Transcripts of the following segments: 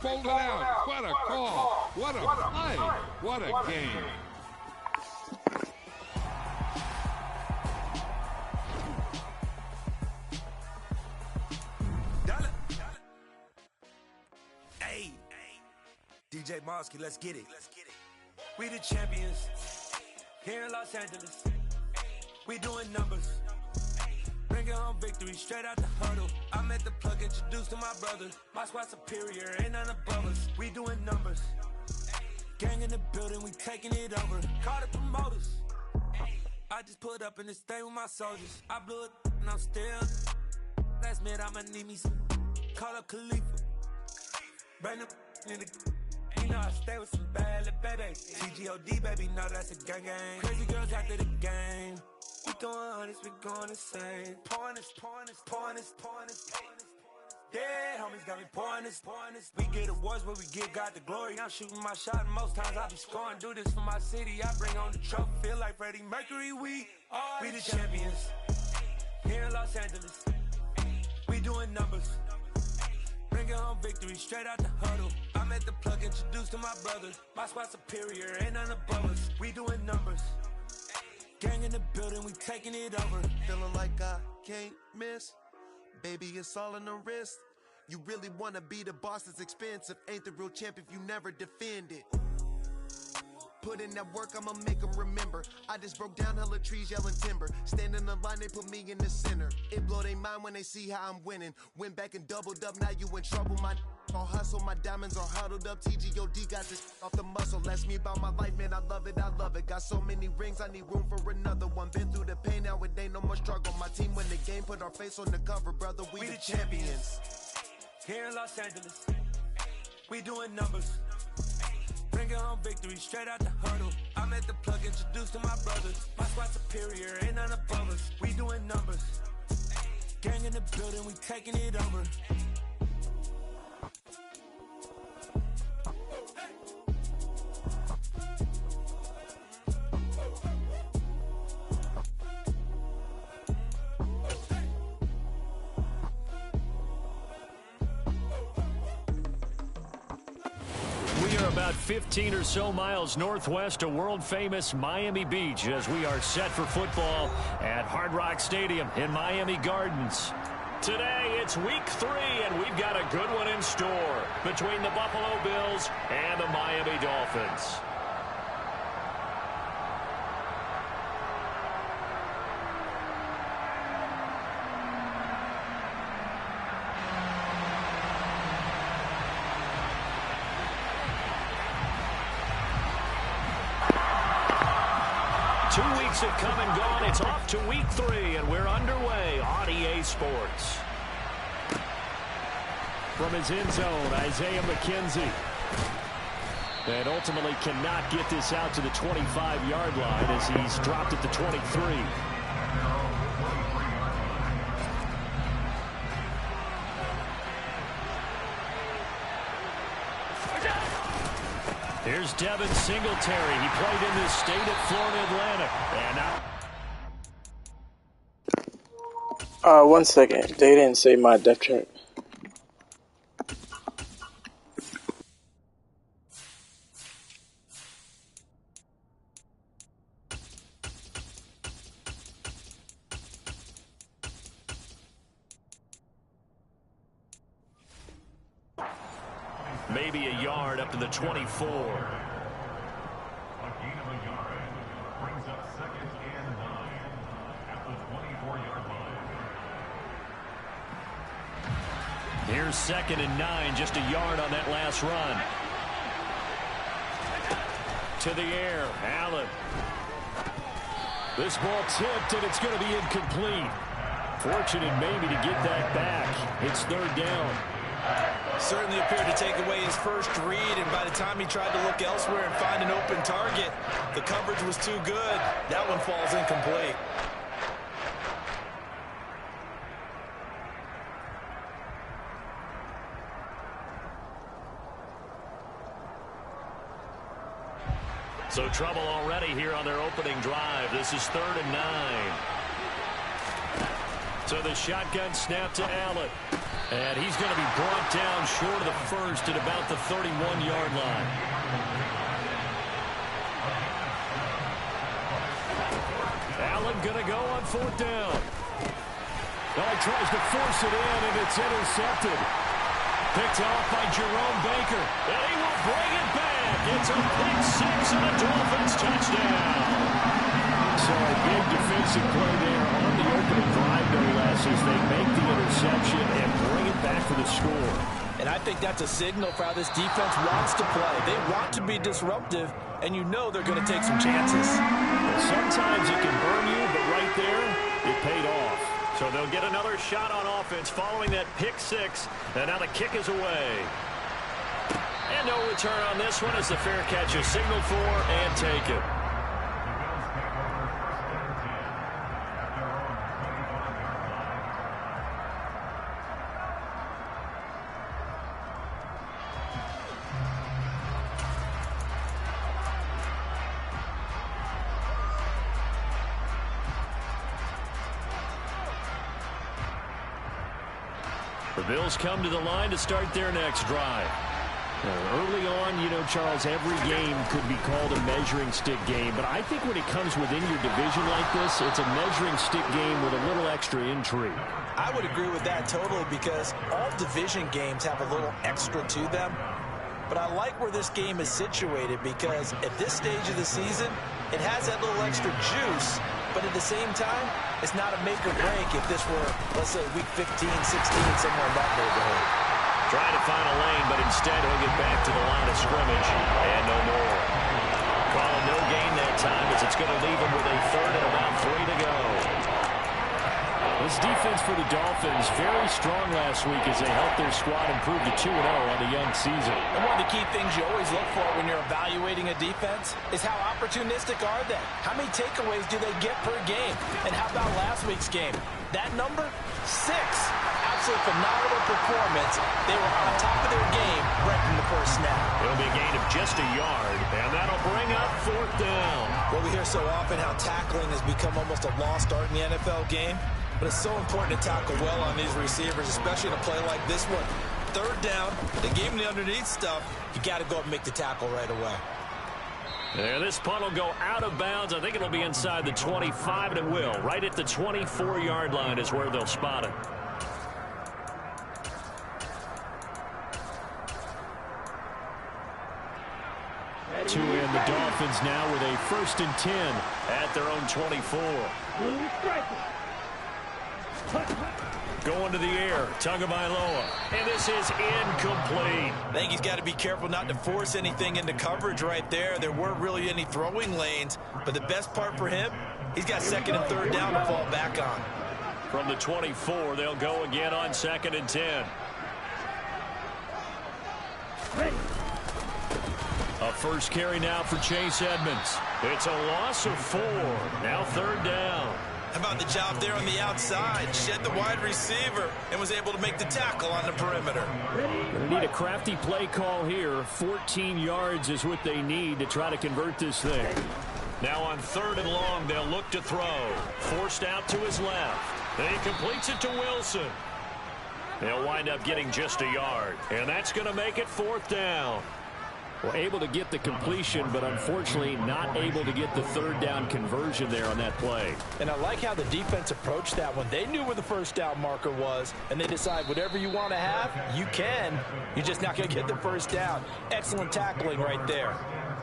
Fold it out. What a call. What a play. What a game. Hey, DJ Mosky, let's get it. We the champions here in Los Angeles. We doing numbers. Bringing home victory straight out the huddle. I'm at the plug, introduced to my brother. My squad superior, ain't none above us. We doing numbers. Gang in the building, we taking it over. Call the promoters. I just put up in this thing with my soldiers. I blew it and I'm still. Last minute I'ma need me some. Call up Khalifa. Bring them in the. You know I stay with some bad little baby. TGOD baby, know that's a gang gang. Crazy girls after the game. We throwing hundreds, we going insane. Pouring this. Yeah, homies got me pouring this. We get awards where we give God the glory. I'm shooting my shot and most times I be scoring. Do this for my city, I bring on the trophy. Feel like Freddie Mercury, we the champions. Here in Los Angeles, we doing numbers. Bringing home victory straight out the huddle. I'm at the plug, introduced to my brother. My squad superior, ain't none above us. We doing numbers. Gang in the building, we taking it over. Feeling like I can't miss. Baby, it's all in the wrist. You really wanna be the boss, it's expensive. Ain't the real champ if you never defend it. Put in that work, I'ma make them remember. I just broke down hella trees, yelling timber. Stand in the line, they put me in the center. It blow their mind when they see how I'm winning. Went back and doubled up, now you in trouble. My all hustle, my diamonds are huddled up. TGOD got this off the muscle. That's me about my life, man, I love it. Got so many rings, I need room for another one. Been through the pain, now it ain't no more struggle. My team win the game, put our face on the cover, brother. We the champions. Here in Los Angeles, we doing numbers. Bringing home victory straight out the huddle. I'm at the plug, introduced to my brothers. My squad superior, ain't none above us. We doing numbers. Gang in the building, we taking it over. About 15 or so miles northwest of world-famous Miami Beach as we are set for football at Hard Rock Stadium in Miami Gardens. Today, it's week 3, and we've got a good one in store between the Buffalo Bills and the Miami Dolphins. Have come and gone. It's off to week 3, and we're underway on EA Sports. From his end zone, Isaiah McKenzie. And ultimately cannot get this out to the 25-yard line as he's dropped at the 23. Here's Devin Singletary. He played in this state at Florida Atlantic. And now 1 second. They didn't say my depth chart. maybe a yard up to the 24. Here's 2nd and 9, just a yard on that last run. To the air, Allen. This ball tipped, and it's going to be incomplete. Fortunate maybe to get that back. It's 3rd down. Certainly appeared to take away his first read, and by the time he tried to look elsewhere and find an open target, the coverage was too good. That one falls incomplete. So trouble already here on their opening drive. This is 3rd and 9. So the shotgun snap to Allen. And he's going to be brought down short of the first at about the 31-yard line. Allen going to go on 4th down. Well, he tries to force it in, and it's intercepted. Picked off by Jerome Baker. And he will bring it back. It's a pick six and a Dolphins touchdown. So a big defensive play there on the opening drive, no less, as they make the interception and bring it back for the score. And I think that's a signal for how this defense wants to play. They want to be disruptive, and you know they're going to take some chances. Well, sometimes it can burn you, but right there, it paid off. So they'll get another shot on offense following that pick six, and now the kick is away. And no return on this one as the fair catch is signaled for and taken. The Bills come to the line to start their next drive. Early on, you know, Charles, every game could be called a measuring stick game. But I think when it comes within your division like this, it's a measuring stick game with a little extra intrigue. I would agree with that totally because all division games have a little extra to them. But I like where this game is situated because at this stage of the season, it has that little extra juice. But at the same time, it's not a make or break if this were, let's say, week 15, 16, somewhere in that neighborhood. Trying to find a lane, but instead he'll get back to the line of scrimmage. And no more. Calling no gain that time as it's going to leave him with a third and about 3 to go. This defense for the Dolphins, very strong last week as they helped their squad improve to 2-0 on the young season. And one of the key things you always look for when you're evaluating a defense is how opportunistic are they? How many takeaways do they get per game? And how about last week's game? That number? 6. Absolute phenomenal performance. They were on top of their game right from the first snap. It'll be a gain of just a yard, and that'll bring up 4th down. Well, we hear so often how tackling has become almost a lost art in the NFL game. But it's so important to tackle well on these receivers, especially in a play like this one. 3rd down, they gave him the underneath stuff. You got to go up and make the tackle right away. And this punt will go out of bounds. I think it'll be inside the 25, and it will. Right at the 24-yard line is where they'll spot it. To end the Dolphins now with a 1st and 10 at their own 24. Going to the air, Tagovailoa, and this is incomplete. I think he's got to be careful not to force anything into coverage right there. There weren't really any throwing lanes, but the best part for him, he's got 2nd and 3rd down to fall back on. From the 24, they'll go again on 2nd and 10. Ready. A first carry now for Chase Edmonds. It's a loss of 4. Now 3rd down. How about the job there on the outside? Shed the wide receiver and was able to make the tackle on the perimeter. Going to need a crafty play call here. 14 yards is what they need to try to convert this thing. Now on 3rd and long, they'll look to throw. Forced out to his left. Then he completes it to Wilson. They'll wind up getting just a yard. And that's going to make it 4th down. Well, able to get the completion, but unfortunately not able to get the 3rd down conversion there on that play. And I like how the defense approached that one. They knew where the 1st down marker was, and they decide whatever you want to have, you can. You're just not going to get the 1st down. Excellent tackling right there.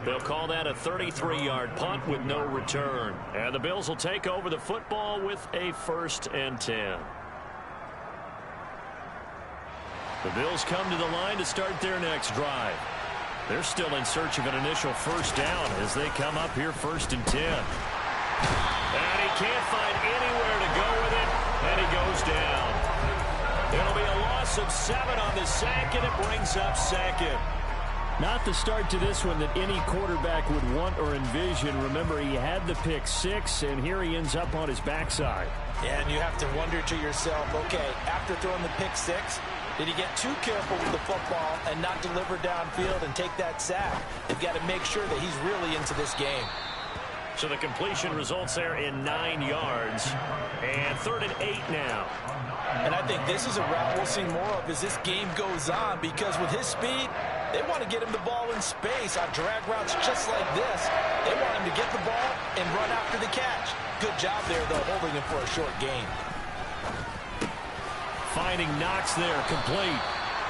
They'll call that a 33-yard punt with no return. And the Bills will take over the football with a 1st and 10. The Bills come to the line to start their next drive. They're still in search of an initial 1st down as they come up here 1st and 10. And he can't find anywhere to go with it, and he goes down. It'll be a loss of 7 on the sack, and it brings up 2nd. Not the start to this one that any quarterback would want or envision. Remember, he had the pick 6, and here he ends up on his backside. Yeah, and you have to wonder to yourself, okay, after throwing the pick 6, did he get too careful with the football and not deliver downfield and take that sack? They've got to make sure that he's really into this game. So the completion results there in 9 yards. And 3rd and 8 now. And I think this is a route we'll see more of as this game goes on, because with his speed, they want to get him the ball in space on drag routes just like this. They want him to get the ball and run after the catch. Good job there, though, holding him for a short gain. Finding Knox there, complete.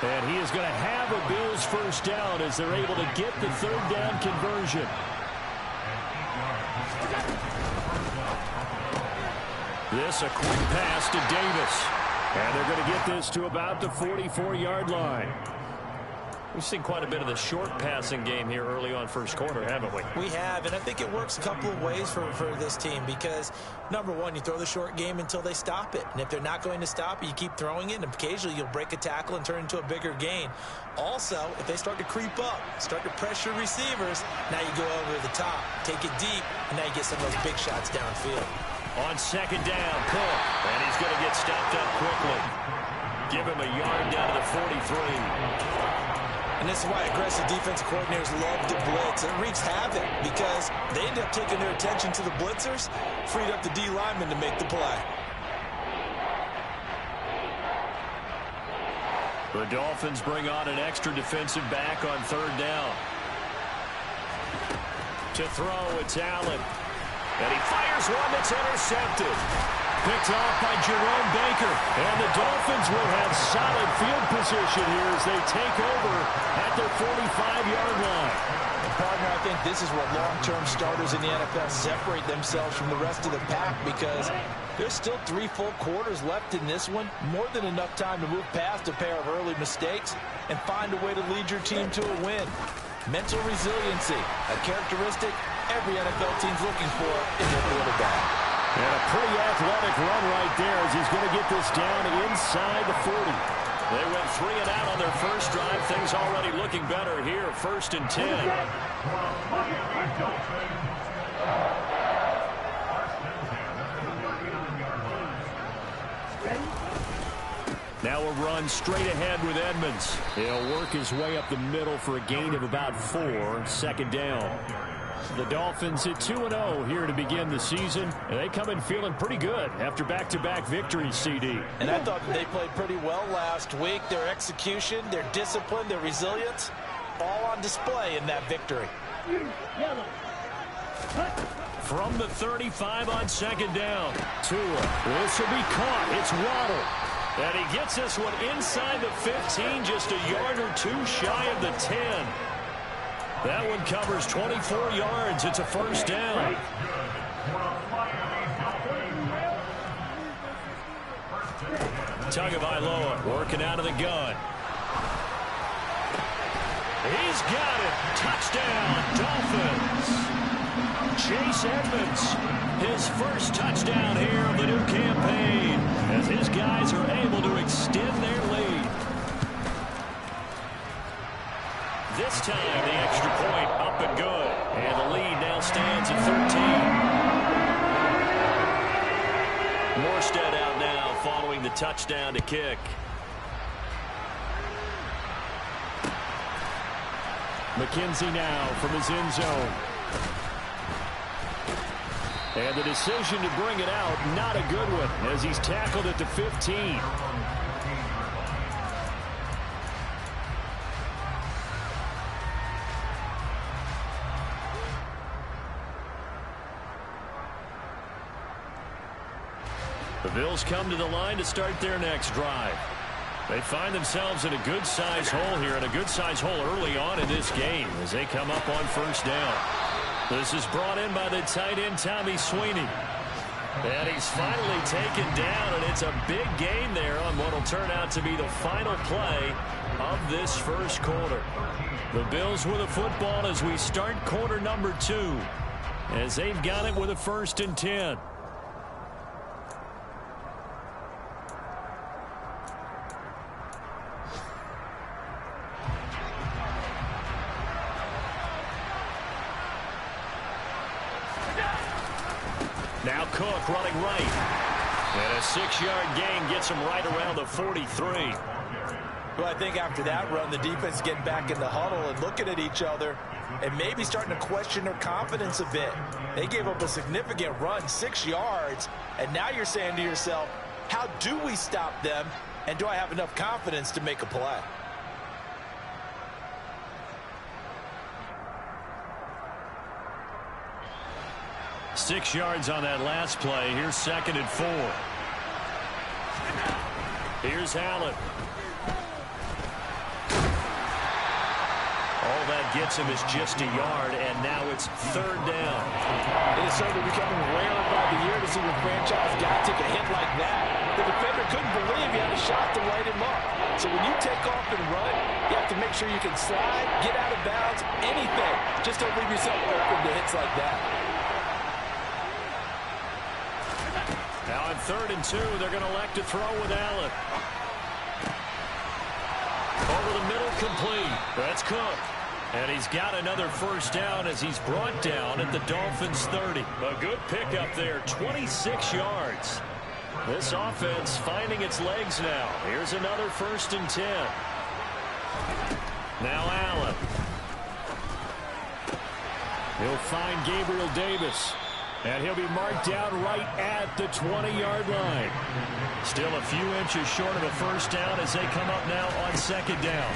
And he is going to have a Bills first down as they're able to get the 3rd down conversion. This a quick pass to Davis. And they're going to get this to about the 44-yard line. We've seen quite a bit of the short passing game here early on first quarter, haven't we? We have, and I think it works a couple of ways for this team because, number one, you throw the short game until they stop it. And if they're not going to stop it, you keep throwing it, and occasionally you'll break a tackle and turn into a bigger gain. Also, if they start to creep up, start to pressure receivers, now you go over the top, take it deep, and now you get some of those big shots downfield. On 2nd down, Cook, and he's going to get stopped up quickly. Give him a yard down to the 43. And this is why aggressive defensive coordinators love to blitz. It wreaks havoc because they end up taking their attention to the blitzers, freed up the D lineman to make the play. The Dolphins bring on an extra defensive back on 3rd down. To throw, it's Allen. And he fires one that's intercepted. Picked off by Jerome Baker. And the Dolphins will have solid field position here as they take over at their 45-yard line. Partner, I think this is where long-term starters in the NFL separate themselves from the rest of the pack because there's still 3 full quarters left in this one. More than enough time to move past a pair of early mistakes and find a way to lead your team to a win. Mental resiliency, a characteristic every NFL team's looking for in their quarterback. And a pretty athletic run right there as he's going to get this down inside the 40. They went 3 and out on their first drive. Things already looking better here. 1st and 10. Now a run straight ahead with Edmonds. He'll work his way up the middle for a gain of about 4. 2nd down. The Dolphins at 2-0 here to begin the season. And they come in feeling pretty good after back-to-back victories, CD. And I thought that they played pretty well last week. Their execution, their discipline, their resilience, all on display in that victory. From the 35 on 2nd down. Tua. This will be caught. It's Waddle. And he gets this one inside the 15, just a yard or 2 shy of the 10. That one covers 24 yards. It's a 1st down. Tagovailoa working out of the gun. He's got it. Touchdown, Dolphins. Chase Edmonds, his first touchdown here of the new campaign as his guys are able to extend their lead. This time, the extra point up and good. And the lead now stands at 13. Morstead out now following the touchdown to kick. McKenzie now from his end zone. And the decision to bring it out, not a good one, as he's tackled at the 15. The Bills come to the line to start their next drive. They find themselves in a good-sized hole here, and a good-sized hole early on in this game as they come up on 1st down. This is brought in by the tight end, Tommy Sweeney. And he's finally taken down, and it's a big gain there on what will turn out to be the final play of this first quarter. The Bills with the football as we start quarter number 2, as they've got it with a 1st and 10. Now Cook running right. And a 6-yard gain gets him right around the 43. Well, I think after that run, the defense is getting back in the huddle and looking at each other and maybe starting to question their confidence a bit. They gave up a significant run, 6 yards, and now you're saying to yourself, how do we stop them, and do I have enough confidence to make a play? Six yards on that last play. Here's 2nd and 4. Here's Allen. All that gets him is just a yard, and now it's 3rd down. It is certainly becoming rarer by the year to see the franchise guy take a hit like that. The defender couldn't believe he had a shot to light him up. So when you take off and run, you have to make sure you can slide, get out of bounds, anything. Just don't leave yourself open to hits like that. Now on 3rd and 2, they're going to elect to throw with Allen. Over the middle, complete. That's Cook. And he's got another 1st down as he's brought down at the Dolphins' 30. A good pickup there, 26 yards. This offense finding its legs now. Here's another 1st and 10. Now Allen. He'll find Gabriel Davis. And he'll be marked down right at the 20-yard line. Still a few inches short of a 1st down as they come up now on 2nd down.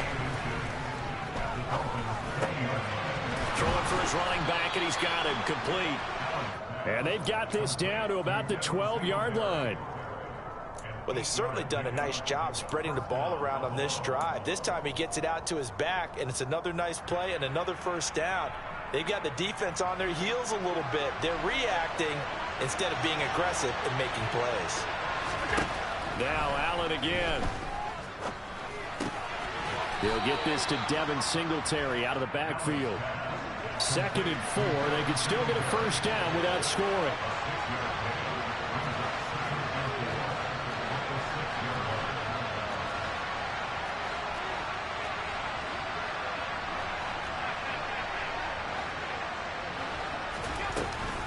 Throwing for his running back, and he's got him complete. And they've got this down to about the 12-yard line. Well, they've certainly done a nice job spreading the ball around on this drive. This time he gets it out to his back, and it's another nice play and another 1st down. They've got the defense on their heels a little bit. They're reacting instead of being aggressive and making plays. Now Allen again. They'll get this to Devin Singletary out of the backfield. 2nd and 4. They could still get a 1st down without scoring.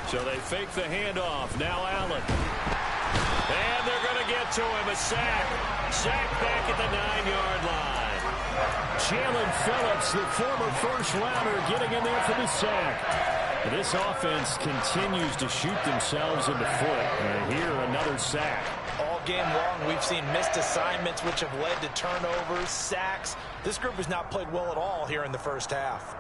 So they fake the handoff. Now Allen. And they're going to get to him. A sack. Sack back at the 9-yard line. Jalen Phillips, the former 1st rounder, getting in there for the sack. This offense continues to shoot themselves in the foot. And here, another sack. All game long, we've seen missed assignments, which have led to turnovers, sacks. This group has not played well at all here in the 1st half.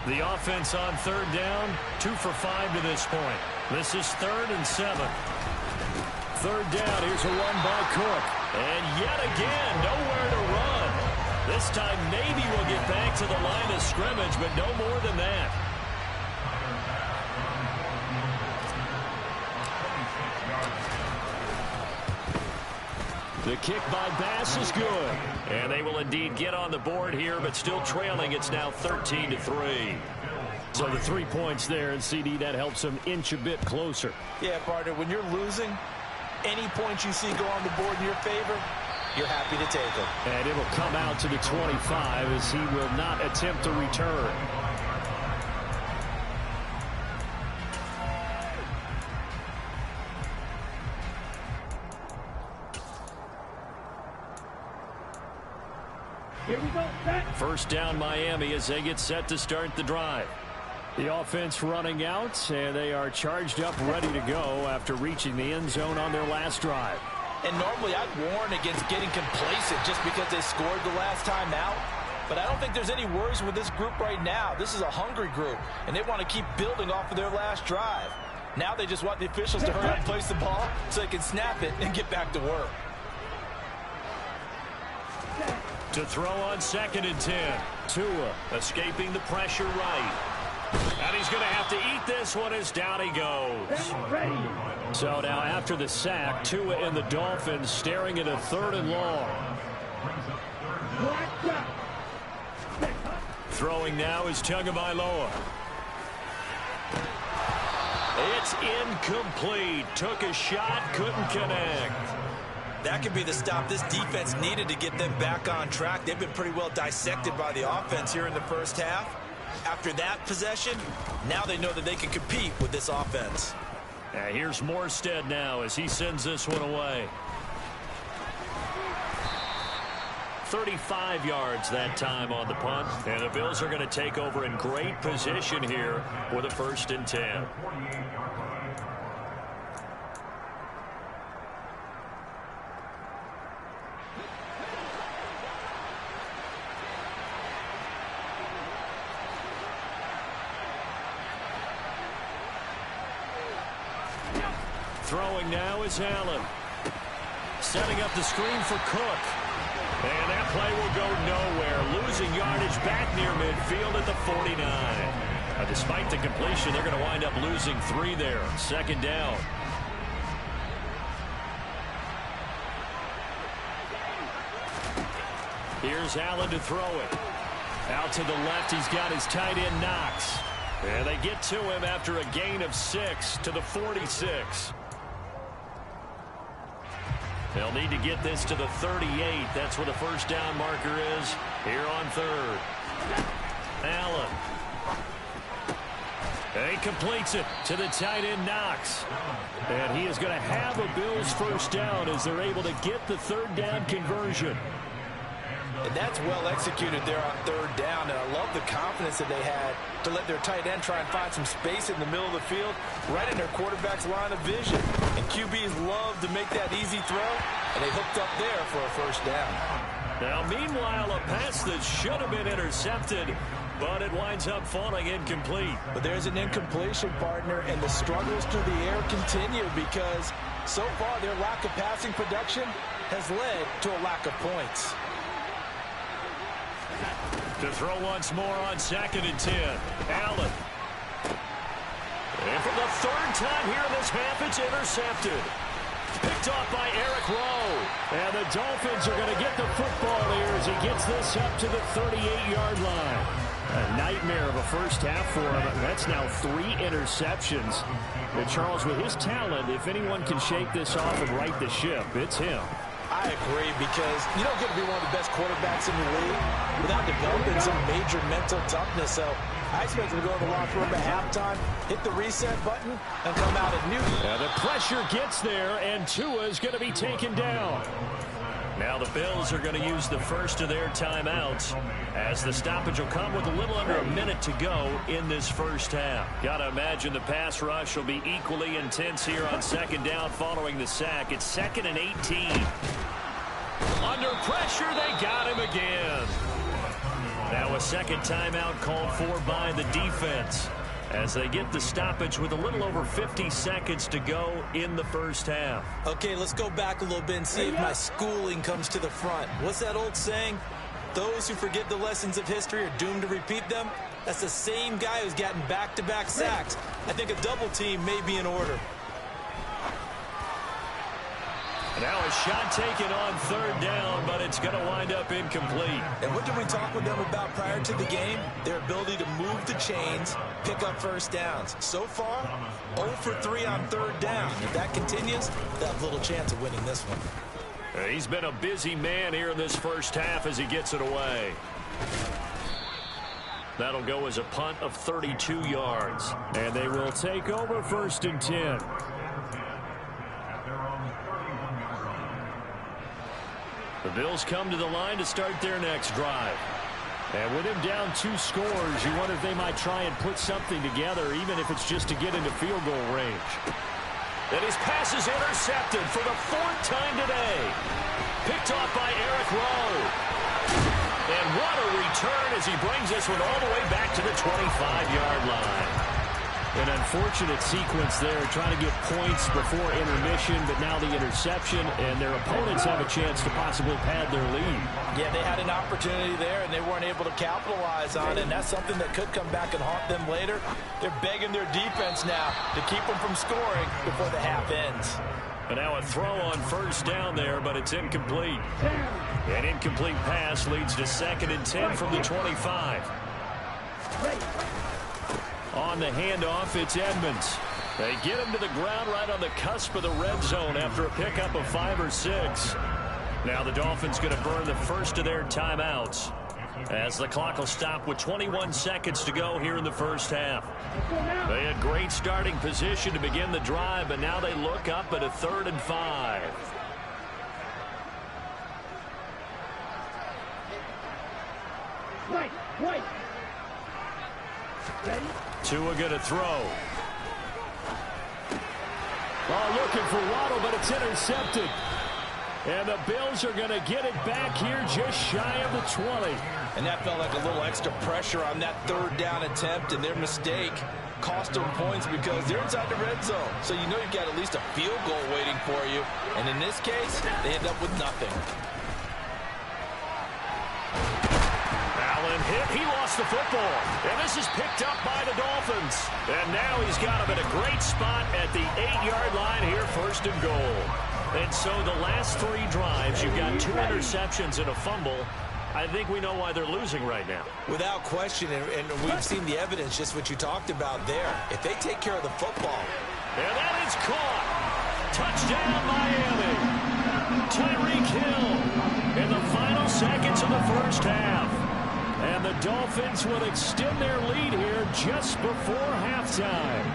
The offense on 3rd down, 2 for 5 to this point. This is 3rd and 7. 3rd down, here's a run by Cook. And yet again, nowhere to run. This time maybe we'll get back to the line of scrimmage, but no more than that. The kick by Bass is good. And they will indeed get on the board here, but still trailing. It's now 13-3. So the 3 points there, and CD, that helps them inch a bit closer. Yeah, partner, when you're losing, any points you see go on the board in your favor, you're happy to take them. And it'll come out to the 25 as he will not attempt to return. Here we go. 1st down Miami as they get set to start the drive. The offense running out, and they are charged up, ready to go after reaching the end zone on their last drive. And normally I'd warn against getting complacent just because they scored the last time out. But I don't think there's any worries with this group right now. This is a hungry group, and they want to keep building off of their last drive. Now they just want the officials to hurry up and place the ball so they can snap it and get back to work. To throw on 2nd and 10. Tua escaping the pressure right. And he's going to have to eat this one as down he goes. So now after the sack, Tua and the Dolphins staring at a 3rd and long. Throwing now is Tagovailoa. It's incomplete. Took a shot, couldn't connect. That could be the stop this defense needed to get them back on track. They've been pretty well dissected by the offense here in the 1st half. After that possession, now they know that they can compete with this offense. Here's Morstead now as he sends this one away. 35 yards that time on the punt. And the Bills are going to take over in great position here with a 1st and 10. Throwing now is Allen. Setting up the screen for Cook. And that play will go nowhere. Losing yardage back near midfield at the 49. Despite the completion, they're going to wind up losing 3 there. 2nd down. Here's Allen to throw it. Out to the left, he's got his tight end Knox. And they get to him after a gain of 6 to the 46. They'll need to get this to the 38. That's where the 1st down marker is here on 3rd. Allen. And he completes it to the tight end Knox. And he is going to have a Bills 1st down as they're able to get the 3rd down conversion. And that's well executed there on 3rd down. And I love the confidence that they had to let their tight end try and find some space in the middle of the field, right in their quarterback's line of vision. And QBs love to make that easy throw, and they hooked up there for a 1st down. Now, meanwhile, a pass that should have been intercepted, but it winds up falling incomplete. But there's an incompletion, partner, and the struggles through the air continue because so far their lack of passing production has led to a lack of points. To throw once more on 2nd and 10. Allen. And for the 3rd time here in this half, it's intercepted. Picked off by Eric Rowe. And the Dolphins are going to get the football here as he gets this up to the 38-yard line. A nightmare of a 1st half for him. That's now 3 interceptions. And Charles, with his talent, if anyone can shake this off and right the ship, it's him. I agree, because you don't get to be one of the best quarterbacks in the league without developing some major mental toughness. So I expect him to go in the locker room at halftime, hit the reset button, and come out at new. Now the pressure gets there, and Tua is going to be taken down. Now the Bills are going to use the 1st of their timeouts as the stoppage will come with a little under a minute to go in this 1st half. Got to imagine the pass rush will be equally intense here on 2nd down following the sack. It's 2nd and 18. Under pressure, they got him again. Now a 2nd timeout called for by the defense as they get the stoppage with a little over 50 seconds to go in the 1st half. Okay, let's go back a little bit and see if my schooling comes to the front. What's that old saying? Those who forget the lessons of history are doomed to repeat them. That's the same guy who's gotten back-to-back sacks. I think a double team may be in order. Now a shot taken on 3rd down, but it's going to wind up incomplete. And what did we talk with them about prior to the game? Their ability to move the chains, pick up 1st downs. So far, 0 for 3 on 3rd down. If that continues, they'll have little chance of winning this one. He's been a busy man here in this 1st half as he gets it away. That'll go as a punt of 32 yards. And they will take over 1st and 10. The Bills come to the line to start their next drive. And with him down 2 scores, you wonder if they might try and put something together, even if it's just to get into field goal range. And his pass is intercepted for the 4th time today. Picked off by Eric Rowe. And what a return as he brings this one all the way back to the 25-yard line. An unfortunate sequence there, trying to get points before intermission, but now the interception, and their opponents have a chance to possibly pad their lead. Yeah, they had an opportunity there, and they weren't able to capitalize on it, and that's something that could come back and haunt them later. They're begging their defense now to keep them from scoring before the half ends. And now a throw on 1st down there, but it's incomplete. An incomplete pass leads to 2nd and 10 from the 25. On the handoff, it's Edmonds. They get him to the ground right on the cusp of the red zone after a pickup of 5 or 6. Now the Dolphins going to burn the 1st of their timeouts as the clock will stop with 21 seconds to go here in the 1st half. They had great starting position to begin the drive, but now they look up at a 3rd and 5. Tua going to throw. Oh, looking for Waddle, but it's intercepted. And the Bills are going to get it back here just shy of the 20. And that felt like a little extra pressure on that third down attempt, and their mistake cost them points because they're inside the red zone. So you know you've got at least a field goal waiting for you. And in this case, they end up with nothing. Allen hit. He lost the football. And this is picked up by the Dolphins. And now he's got him at a great spot at the 8-yard line here, 1st and goal. And so the last 3 drives, you've got 2 interceptions and a fumble. I think we know why they're losing right now. Without question, and we've seen the evidence, just what you talked about there. If they take care of the football. And that is caught. Touchdown, Miami. Tyreek Hill in the final seconds of the first half. And the Dolphins will extend their lead here just before halftime.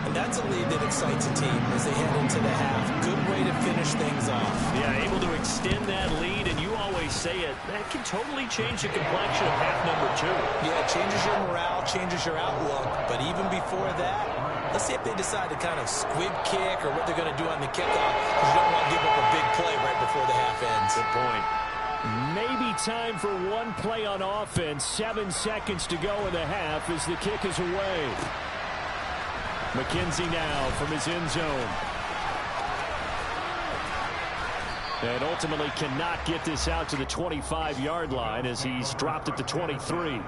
And that's a lead that excites a team as they head into the half. Good way to finish things off. Yeah, able to extend that lead, and you always say it, that can totally change the complexion of half number 2. Yeah, it changes your morale, changes your outlook. But even before that, let's see if they decide to kind of squib kick or what they're going to do on the kickoff, because you don't want to give up a big play right before the half ends. Good point. Maybe time for one play on offense. 7 seconds to go in the half as the kick is away. McKenzie now from his end zone. And ultimately cannot get this out to the 25-yard line as he's dropped at the 23.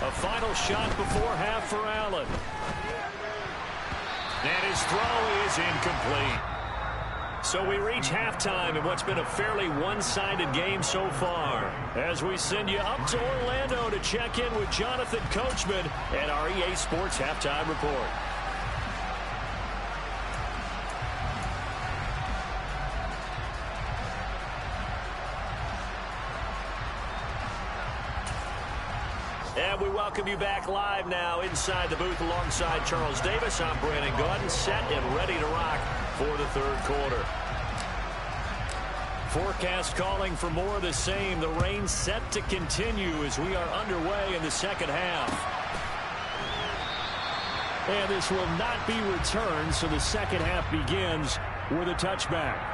A final shot before half for Allen. And his throw is incomplete. So we reach halftime in what's been a fairly one-sided game so far. As we send you up to Orlando to check in with Jonathan Coachman and our EA Sports Halftime Report. And we welcome you back live now inside the booth alongside Charles Davis. I'm Brandon Gaudin, set and ready to rock for the 3rd quarter. Forecast calling for more of the same. The rain set to continue as we are underway in the 2nd half. And this will not be returned, so the 2nd half begins with a touchback.